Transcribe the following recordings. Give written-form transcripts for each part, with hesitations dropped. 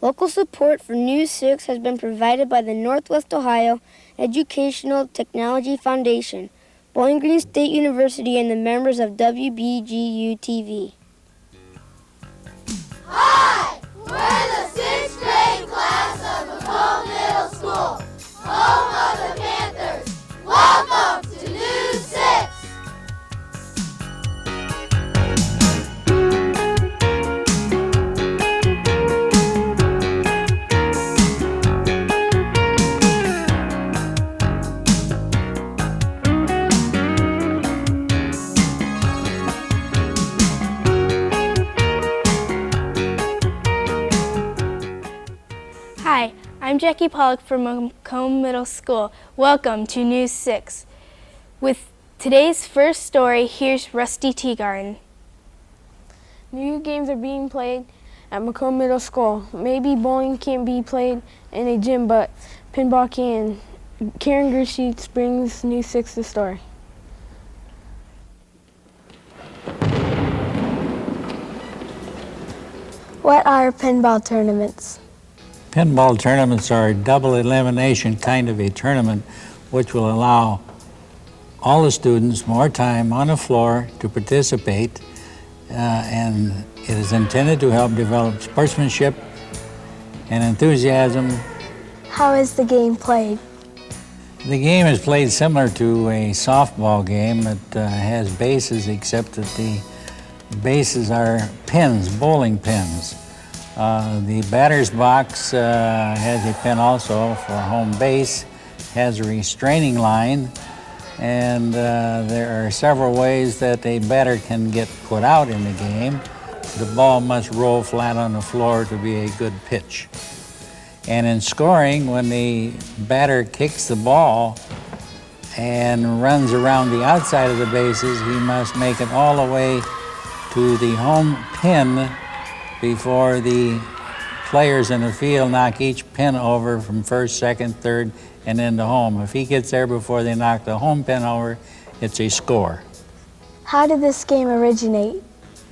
Local support for News 6 has been provided by the Northwest Ohio Educational Technology Foundation, Bowling Green State University, and the members of WBGU-TV. Hi! We're the 6th grade class of McComb Middle School, home of the Panthers. Welcome to News 6! Hi, I'm Jackie Pollock from McComb Middle School. Welcome to News 6. With today's first story, here's Rusty Teagarden. New games are being played at McComb Middle School. Maybe bowling can't be played in a gym, but pinball can. Karen Gersheets brings News 6 the story. What are pinball tournaments? Pinball tournaments are a double elimination kind of a tournament which will allow all the students more time on the floor to participate, and it is intended to help develop sportsmanship and enthusiasm. How is the game played? The game is played similar to a softball game. It has bases, except that the bases are pins, bowling pins. The batter's box has a pin also for home base, has a restraining line, and there are several ways that a batter can get put out in the game. The ball must roll flat on the floor to be a good pitch. And in scoring, when the batter kicks the ball and runs around the outside of the bases, he must make it all the way to the home pin before the players in the field knock each pin over from first, second, third, and into home. If he gets there before they knock the home pin over, it's a score. How did this game originate?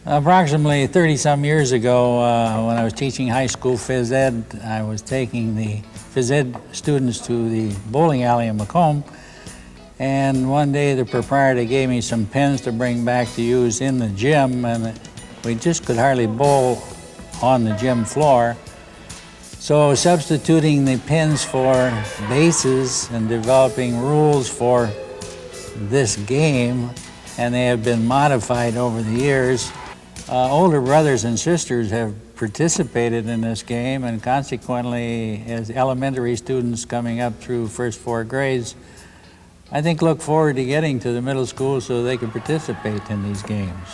Approximately 30-some years ago, when I was teaching high school phys ed, I was taking the phys ed students to the bowling alley in McComb, and one day the proprietor gave me some pins to bring back to use in the gym, and we just could hardly bowl on the gym floor. So substituting the pins for bases and developing rules for this game, and they have been modified over the years. Older brothers and sisters have participated in this game, and consequently, as elementary students coming up through first 4 grades, I think look forward to getting to the middle school so they can participate in these games.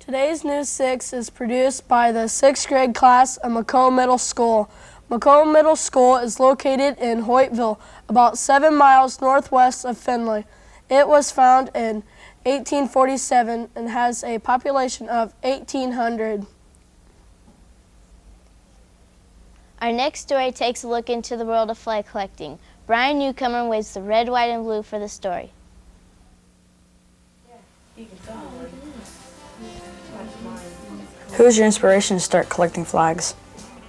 Today's News 6 is produced by the 6th grade class of McComb Middle School. McComb Middle School is located in Hoytville, about 7 miles northwest of Findlay. It was founded in 1847 and has a population of 1,800. Our next story takes a look into the world of flag collecting. Brian Newcomer waves the red, white, and blue for the story. Who was your inspiration to start collecting flags?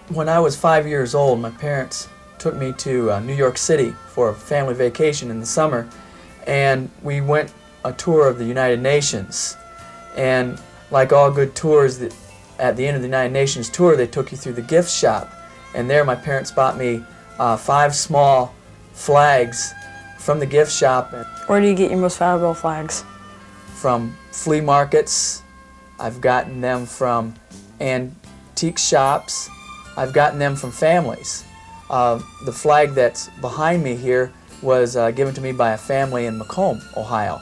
When I was 5 years old, my parents took me to New York City for a family vacation in the summer, and we went a tour of the United Nations. And like all good tours, at the end of the United Nations tour, they took you through the gift shop. And there my parents bought me 5 small flags from the gift shop. Where do you get your most valuable flags? From flea markets. I've gotten them from antique shops. I've gotten them from families. The flag that's behind me here was given to me by a family in McComb, Ohio.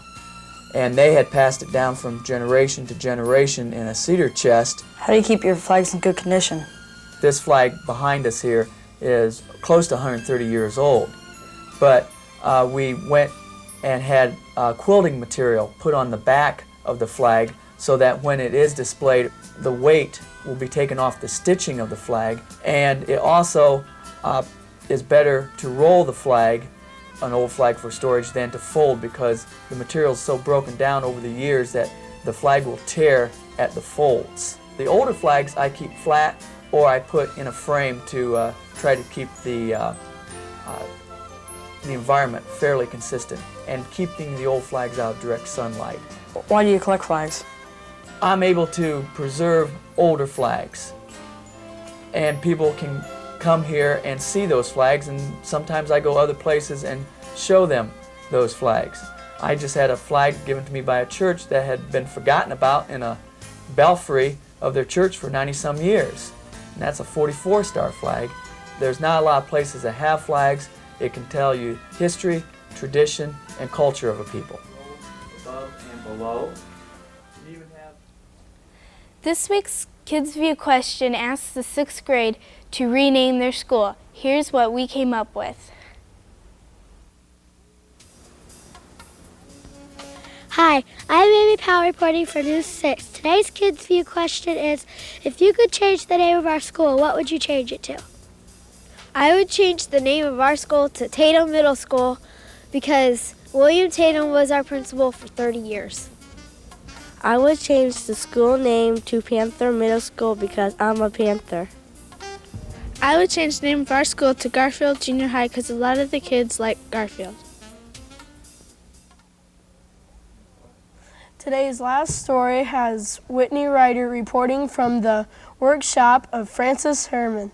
And they had passed it down from generation to generation in a cedar chest. How do you keep your flags in good condition? This flag behind us here is close to 130 years old. But we went and had quilting material put on the back of the flag so that when it is displayed, the weight will be taken off the stitching of the flag. And it also is better to roll the flag, an old flag for storage, than to fold, because the material is so broken down over the years that the flag will tear at the folds. The older flags I keep flat, or I put in a frame to try to keep the environment fairly consistent and keeping the old flags out of direct sunlight. Why do you collect flags? I'm able to preserve older flags, and people can come here and see those flags, and sometimes I go other places and show them those flags. I just had a flag given to me by a church that had been forgotten about in a belfry of their church for 90-some years, and that's a 44-star flag. There's not a lot of places that have flags. It can tell you history, tradition, and culture of a people. Above and below. You even have... This week's Kids View question asks the 6th grade to rename their school. Here's what we came up with. Hi, I'm Amy Powell reporting for News 6. Today's Kids View question is, if you could change the name of our school, what would you change it to? I would change the name of our school to Tatum Middle School because William Tatum was our principal for 30 years. I would change the school name to Panther Middle School because I'm a Panther. I would change the name of our school to Garfield Junior High because a lot of the kids like Garfield. Today's last story has Whitney Ryder reporting from the workshop of Francis Herman,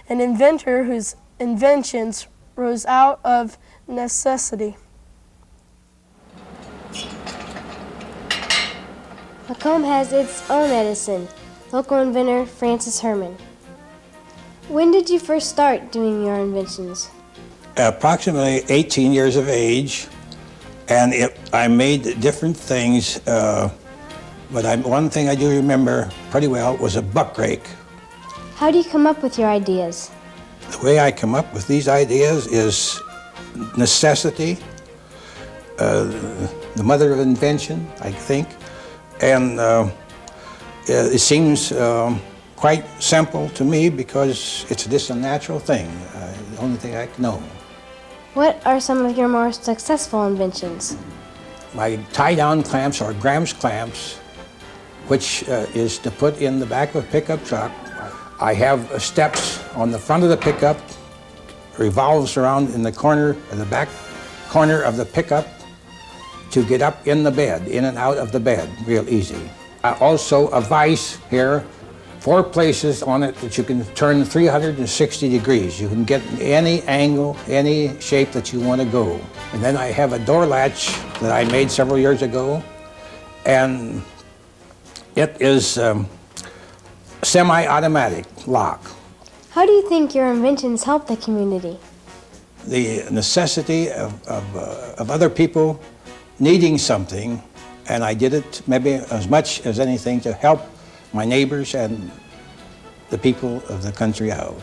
an inventor whose inventions rose out of necessity. McComb has its own Edison, local inventor Francis Herman. When did you first start doing your inventions? Approximately 18 years of age, and I made different things, but one thing I do remember pretty well was a buck rake. How do you come up with your ideas? The way I come up with these ideas is necessity, the mother of invention, I think, and it seems quite simple to me because it's just a natural thing, the only thing I know. What are some of your more successful inventions? My tie-down clamps or Graham's clamps, which is to put in the back of a pickup truck. I have steps on the front of the pickup, revolves around in the corner, the back corner of the pickup to get up in the bed, in and out of the bed, real easy. Also a vise here, 4 places on it that you can turn 360 degrees. You can get any angle, any shape that you want to go. And then I have a door latch that I made several years ago, and it is semi-automatic lock. How do you think your inventions help the community? The necessity of other people needing something, and I did it maybe as much as anything to help my neighbors and the people of the country out.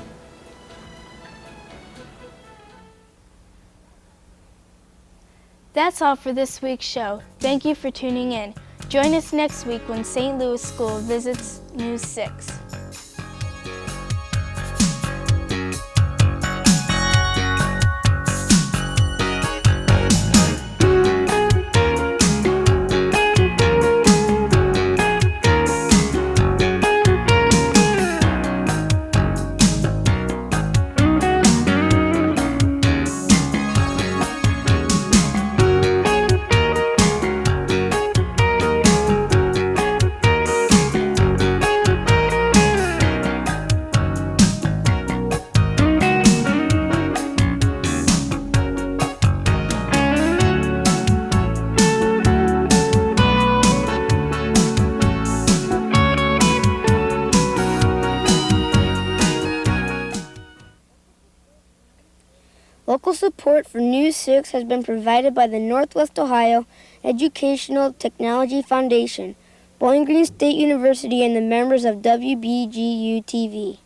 That's all for this week's show. Thank you for tuning in. Join us next week when St. Louis School visits News 6. Local support for News 6 has been provided by the Northwest Ohio Educational Technology Foundation, Bowling Green State University, and the members of WBGU-TV.